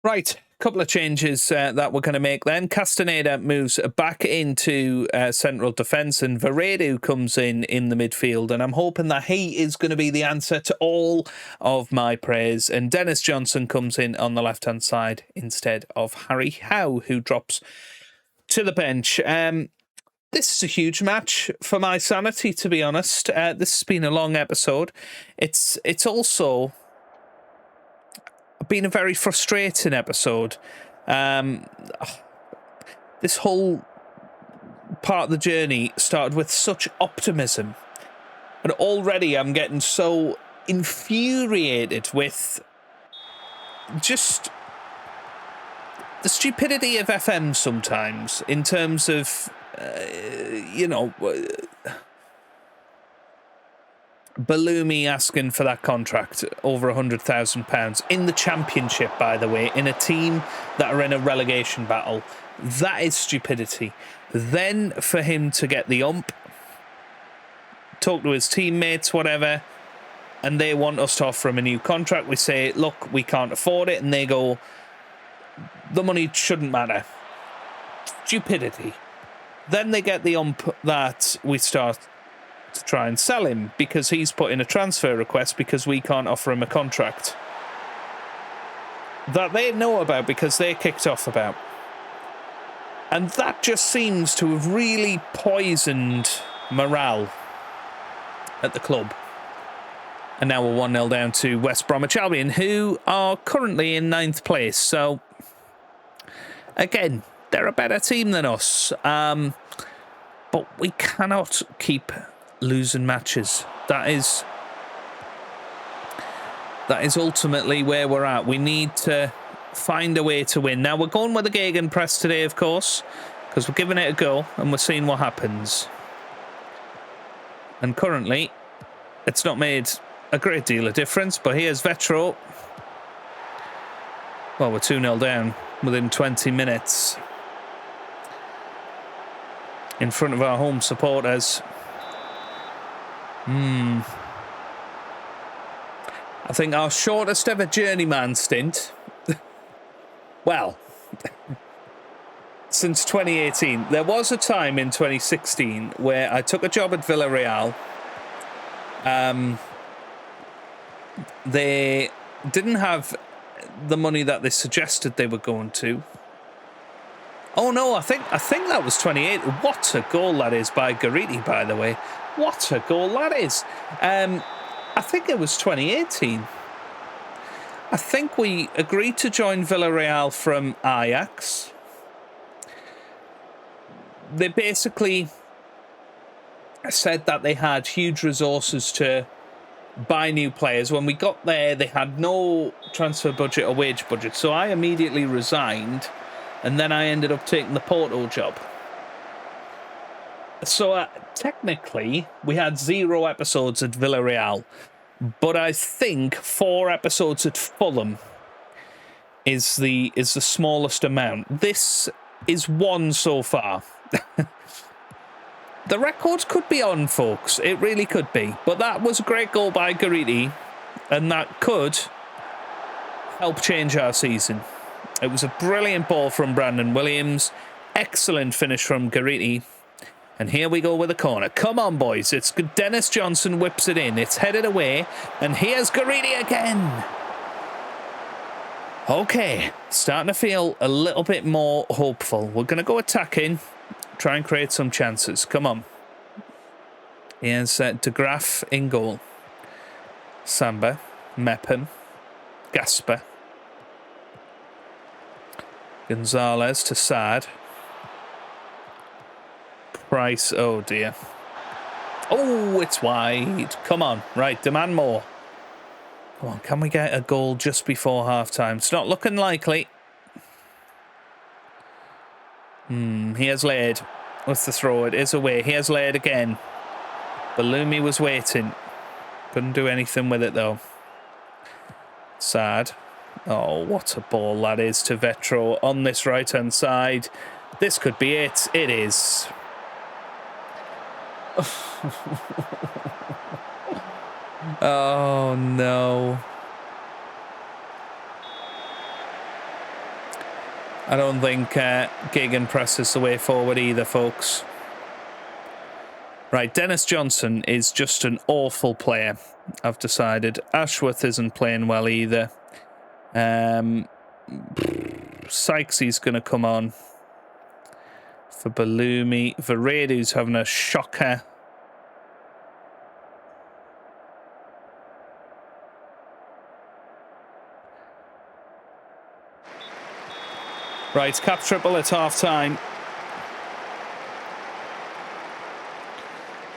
Right. Couple of changes that we're going to make then. Castaneda moves back into central defence, and Veredu comes in the midfield, and I'm hoping that he is going to be the answer to all of my prayers. And Dennis Johnson comes in on the left-hand side instead of Harry Howe, who drops to the bench. This is a huge match for my sanity, to be honest. This has been a long episode. It's also been a very frustrating episode. This whole part of the journey started with such optimism, and already I'm getting so infuriated with just the stupidity of FM sometimes, in terms of Bellumi asking for that contract over £100,000 in the Championship, by the way, in a team that are in a relegation battle. That is stupidity. Then for him to get the ump, talk to his teammates, whatever, and they want us to offer him a new contract. We say, look, we can't afford it, and they go, the money shouldn't matter. Stupidity. Then they get the ump that we start to try and sell him because he's put in a transfer request because we can't offer him a contract that they know about because they kicked off about. And that just seems to have really poisoned morale at the club. And now we're 1-0 down to West Bromwich Albion, who are currently in 9th place. So, again, they're a better team than us. But we cannot keep losing matches. That is ultimately where we're at. We need to find a way to win. Now, we're going with a gegenpress today, of course, because we're giving it a go and we're seeing what happens. And currently, it's not made a great deal of difference, but here's Vetro. Well, we're 2-0 down within 20 minutes in front of our home supporters. I think our shortest ever journeyman stint, well, since 2018. There was a time in 2016 where I took a job at Villarreal. They didn't have the money that they suggested they were going to. Oh no, I think that was 28. What a goal that is by Gariti, by the way. What a goal that is. I think it was 2018. I think we agreed to join Villarreal from Ajax. They basically said that they had huge resources to buy new players. When we got there, they had no transfer budget or wage budget. So I immediately resigned, and then I ended up taking the Porto job. So technically, we had 0 episodes at Villarreal, but I think 4 episodes at Fulham is the smallest amount. This is 1 so far. The record could be on, folks. It really could be. But that was a great goal by Gariti, and that could help change our season. It was a brilliant ball from Brandon Williams. Excellent finish from Gariti. And here we go with a corner. Come on, boys. It's good. Dennis Johnson whips it in. It's headed away. And here's Gariti again. Okay. Starting to feel a little bit more hopeful. We're going to go attacking. Try and create some chances. Come on. Here's De Graaf in goal. Samba. Mepham. Gasper. Gonzalez to Saad. Price, oh dear. Oh, it's wide. Come on. Right, demand more. Come on, can we get a goal just before half-time? It's not looking likely. He has laid. What's the throw? It is away. He has laid again. Bellumi was waiting. Couldn't do anything with it, though. Sad. Oh, what a ball that is to Vetro on this right-hand side. This could be it. It is. Oh, no. I don't think gegenpress is the way forward either, folks. Right, Dennis Johnson is just an awful player, I've decided. Ashworth isn't playing well either. Sykes going to come on for Balumi. Varedu's having a shocker. Right, cap triple at half time.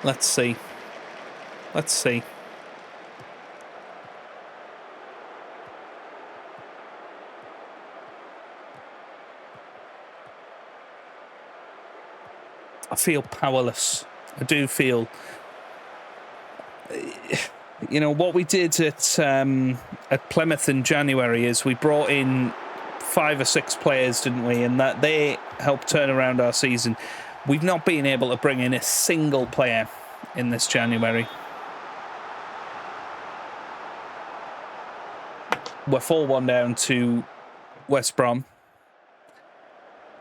Let's see. Let's see. I feel powerless. I do feel. You know what we did at Plymouth in January is we brought in 5 or 6 players, didn't we? And that they helped turn around our season. We've not been able to bring in a single player in this January. We're 4-1 down to West Brom.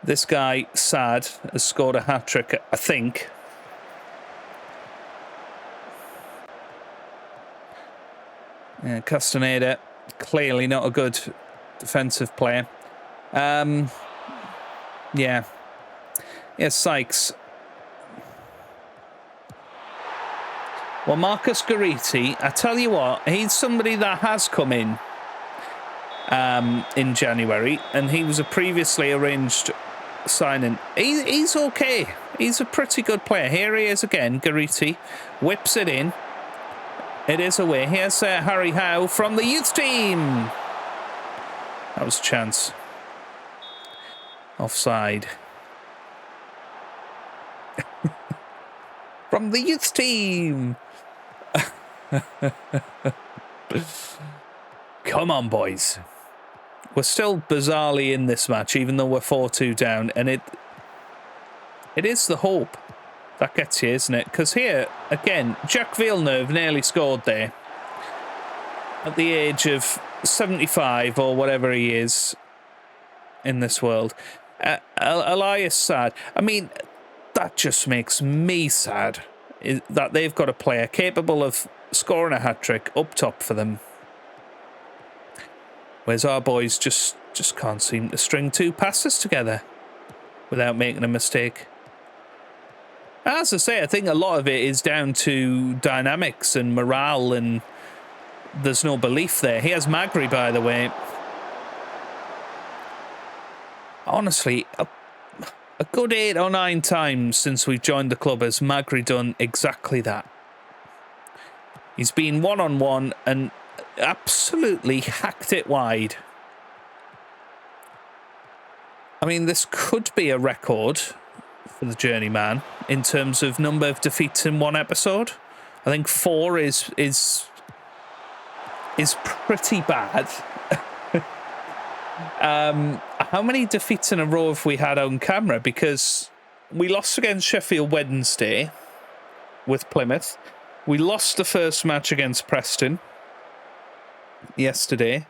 This guy, Sad, has scored a hat-trick, I think. Yeah, Castaneda, clearly not a good defensive player. Yeah. Yes, Sykes. Well, Marcus Gariti, I tell you what, he's somebody that has come in January, and he was a previously arranged signing. He's okay. He's a pretty good player. Here he is again, Gariti. Whips it in. It is away. Here's Harry Howe from the youth team. That was a chance. Offside. From the youth team. Come on, boys. We're still bizarrely in this match, even though we're 4-2 down. And it is the hope that gets you, isn't it? Because here, again, Jack Villeneuve nearly scored there. At the age of 75 or whatever he is in this world. Elias Sad. I mean, that just makes me sad that they've got a player capable of scoring a hat-trick up top for them. Whereas our boys just can't seem to string 2 passes together without making a mistake. As I say, I think a lot of it is down to dynamics and morale, and there's no belief there. Here's Magri, by the way. Honestly, a good 8 or 9 times since we've joined the club has Magri done exactly that. He's been one-on-one and absolutely hacked it wide. I mean, this could be a record for the Journeyman in terms of number of defeats in one episode. I think 4 is pretty bad. How many defeats in a row have we had on camera? Because we lost against Sheffield Wednesday with Plymouth. We lost the first match against Preston yesterday.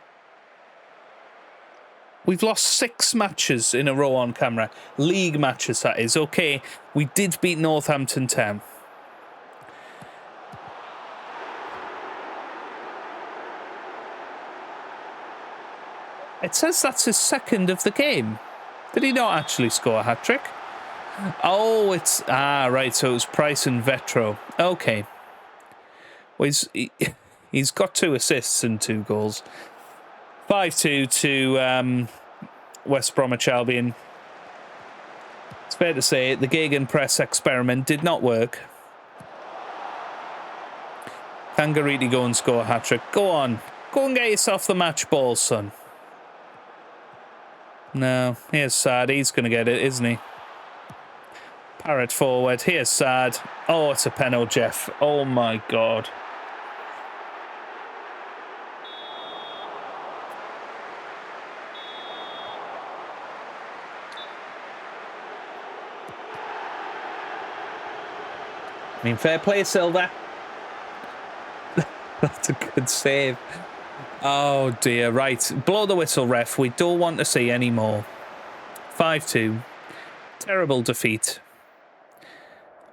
We've lost 6 matches in a row on camera. League matches, that is. Okay, we did beat Northampton Town. It says that's his 2nd of the game. Did he not actually score a hat-trick? Oh, it's... right, so it was Price and Vetro. Okay. Well, he's got 2 assists and 2 goals. 5-2 to West Bromwich Albion. It's fair to say the gegenpress experiment did not work. Can Garidi go and score a hat-trick? Go on. Go and get yourself the match ball, son. No, here's Sad. He's going to get it, isn't he? Parrot forward. Here's Sad. Oh, it's a penalty, Jeff. Oh, my God. I mean, fair play, Silver. That's a good save. Oh, dear. Right. Blow the whistle, ref. We don't want to see any more. 5-2. Terrible defeat.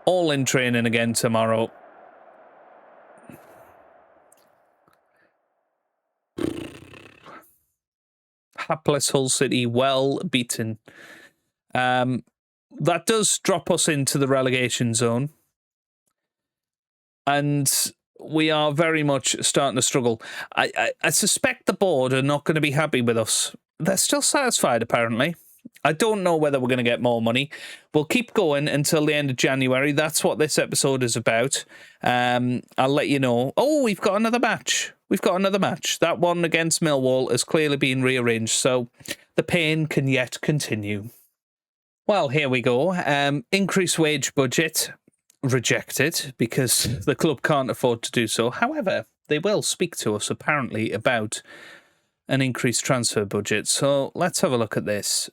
All in training again tomorrow. Hapless Hull City, well beaten. That does drop us into the relegation zone. And we are very much starting to struggle. I suspect the board are not going to be happy with us. They're still satisfied, apparently. I don't know whether we're going to get more money. We'll keep going until the end of January. That's what this episode is about. I'll let you know. Oh, we've got another match. That one against Millwall has clearly been rearranged, so the pain can yet continue. Well, here we go. Increased wage budget. Rejected because the club can't afford to do so. However, they will speak to us apparently about an increased transfer budget. So let's have a look at this.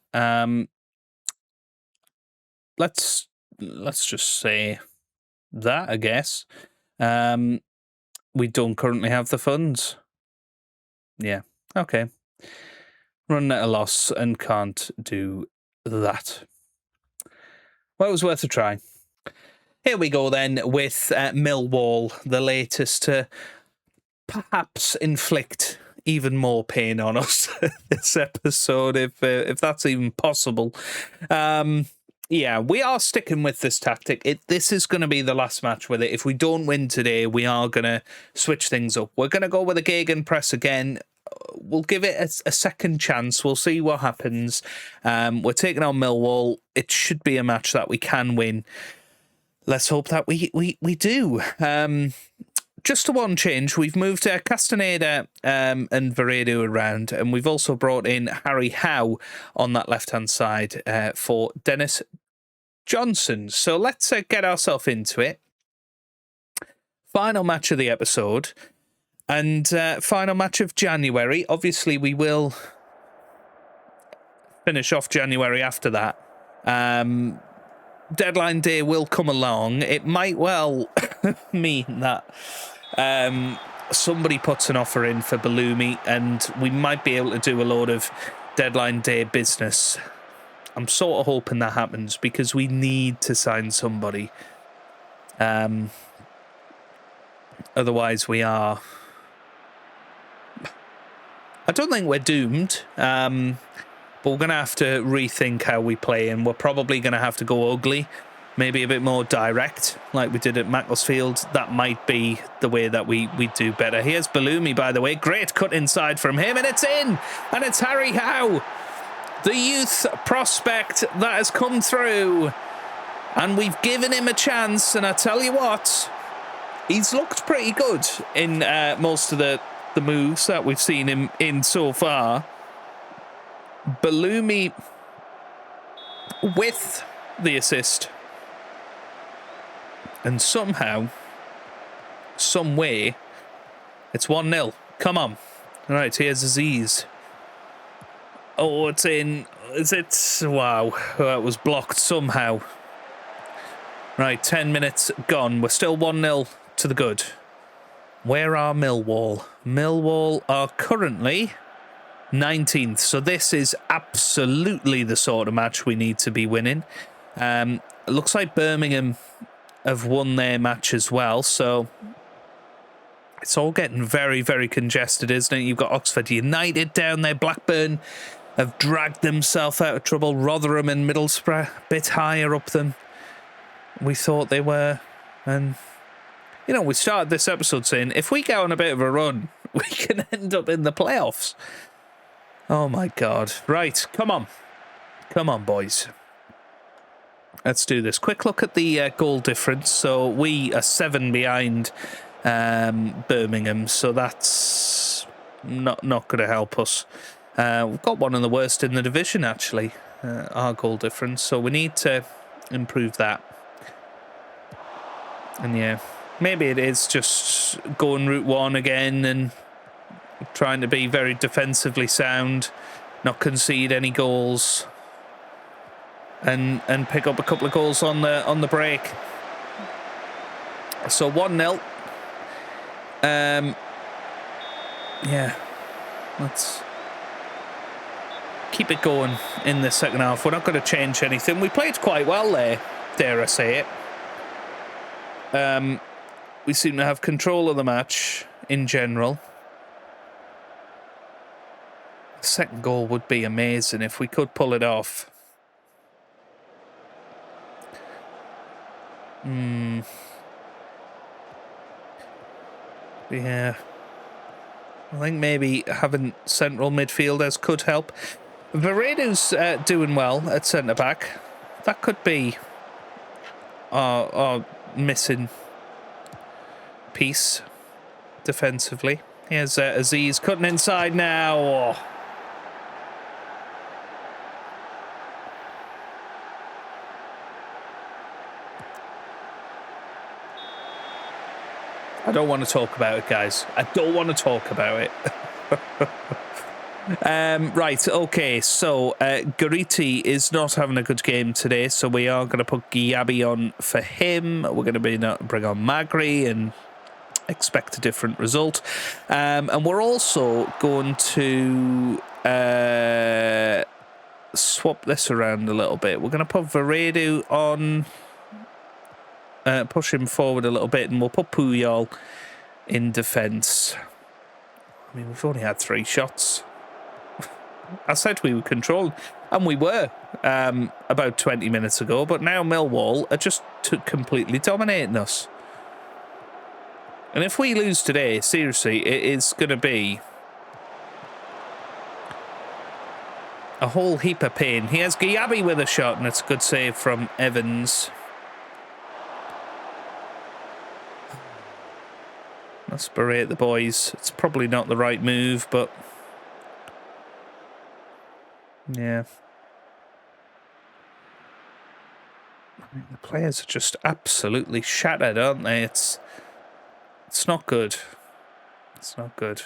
Let's just say that, I guess. We don't currently have the funds. Yeah, okay. Run at a loss and can't do that. Well, it was worth a try. Here we go then with Millwall, the latest to perhaps inflict even more pain on us this episode, if that's even possible. Yeah, we are sticking with this tactic. This is going to be the last match with it. If we don't win today, we are going to switch things up. We're going to go with a gegenpress again. We'll give it a second chance. We'll see what happens. We're taking on Millwall. It should be a match that we can win. Let's hope that we do. Just to one change, we've moved Castaneda and Veredo around, and we've also brought in Harry Howe on that left-hand side for Dennis Johnson. So let's get ourselves into it. Final match of the episode and final match of January. Obviously, we will finish off January after that. Deadline day will come along. It might well mean that somebody puts an offer in for Bellumi and we might be able to do a load of deadline day business. I'm sort of hoping that happens because we need to sign somebody. Otherwise we are... I don't think we're doomed. But we're going to have to rethink how we play, and we're probably going to have to go ugly, maybe a bit more direct, like we did at Macclesfield. That might be the way that we do better. Here's Bellumi, by the way. Great cut inside from him, and it's in! And it's Harry Howe, the youth prospect that has come through. And we've given him a chance, and I tell you what, he's looked pretty good in most of the moves that we've seen him in so far. Bellumi with the assist, and somehow, some way, it's 1-0. Come on. All right, here's Aziz. Oh, it's in. Is it? Wow, that was blocked somehow. Right, 10 minutes gone. We're still 1-0 to the good. Where are Millwall? Millwall are currently 19th, so this is absolutely the sort of match we need to be winning. It looks like Birmingham have won their match as well, so it's all getting very, very congested, isn't it? You've got Oxford United down there. Blackburn have dragged themselves out of trouble. Rotherham and Middlesbrough a bit higher up than we thought they were. And, you know, we started this episode saying if we get on a bit of a run, we can end up in the playoffs. Oh, my God. Right, come on. Come on, boys. Let's do this. Quick look at the goal difference. So we are 7 behind Birmingham, so that's not going to help us. We've got one of the worst in the division, actually, our goal difference, so we need to improve that. And, yeah, maybe it is just going Route 1 again and trying to be very defensively sound, not concede any goals, and pick up a couple of goals on the break. So 1-0. Yeah, keep it going in the second half. We're not going to change anything. We played quite well there, dare I say it. We seem to have control of the match in general. The second goal would be amazing if we could pull it off. Yeah. I think maybe having central midfielders could help. Varedo's doing well at centre-back. That could be our missing piece defensively. Here's Aziz cutting inside now. Oh. I don't want to talk about it, guys. I don't want to talk about it. Right, okay, so Gariti is not having a good game today, so we are going to put Giabi on for him. We're going to bring on Magri and expect a different result. And we're also going to swap this around a little bit. We're going to put Varedo on... push him forward a little bit, and we'll put Puyol in defence. I mean, we've only had 3 shots. I said we were controlled, and we were about 20 minutes ago, but now Millwall are just completely dominating us. And if we lose today, seriously, it is going to be a whole heap of pain. Here's Giabi with a shot, and it's a good save from Evans. Let's berate the boys. It's probably not the right move, but yeah. I mean, the players are just absolutely shattered, aren't they? It's not good. It's not good.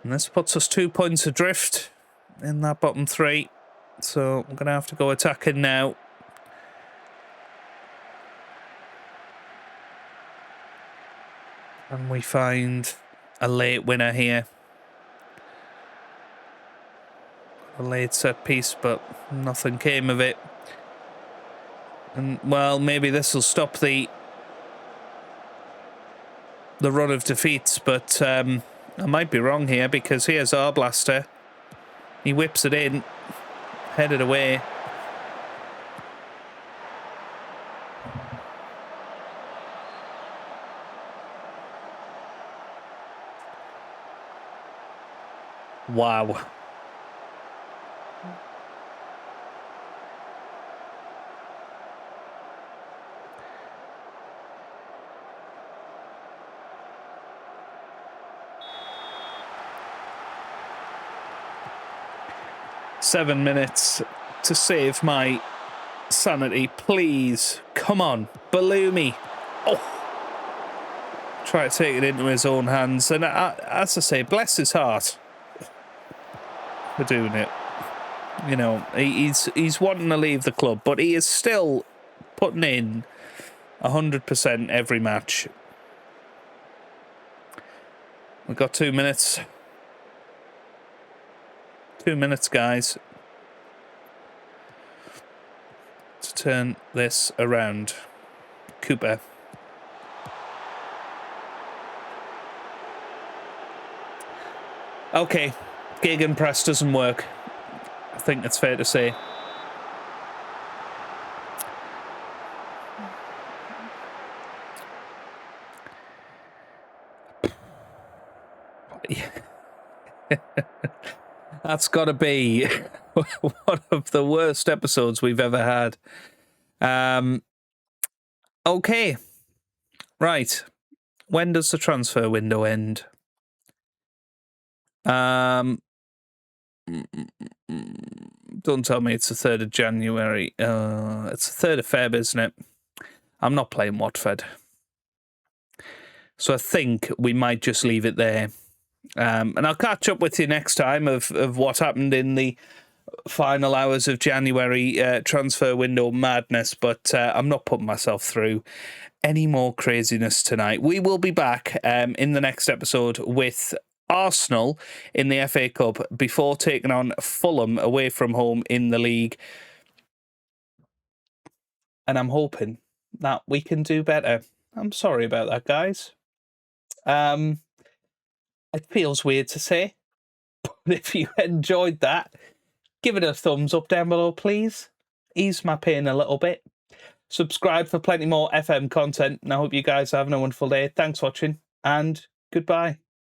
And this puts us 2 points adrift in that bottom 3. So I'm going to have to go attacking now. And we find a late winner here. A late set piece, but nothing came of it. And, well, maybe this will stop the run of defeats, but I might be wrong here, because here's our blaster. He whips it in, headed away. Wow. Seven minutes to save my sanity, please. Come on, Balumi. Oh. Try to take it into his own hands. And as I say, bless his heart for doing it. You know, he's wanting to leave the club, but he is still putting in 100% every match. We've got 2 minutes. 2 minutes, guys, to turn this around. Cooper. Okay, gegenpress doesn't work. I think it's fair to say. That's got to be one of the worst episodes we've ever had. Okay. Right. When does the transfer window end? Don't tell me it's the 3rd of January. It's the 3rd of Feb, isn't it? I'm not playing Watford. So I think we might just leave it there. And I'll catch up with you next time of what happened in the final hours of January transfer window madness, but I'm not putting myself through any more craziness tonight. We will be back in the next episode with Arsenal in the FA Cup before taking on Fulham away from home in the league. And I'm hoping that we can do better. I'm sorry about that, guys. It feels weird to say, but if you enjoyed that, give it a thumbs up down below, please. Ease my pain a little bit. Subscribe for plenty more FM content, and I hope you guys are having a wonderful day. Thanks for watching, and goodbye.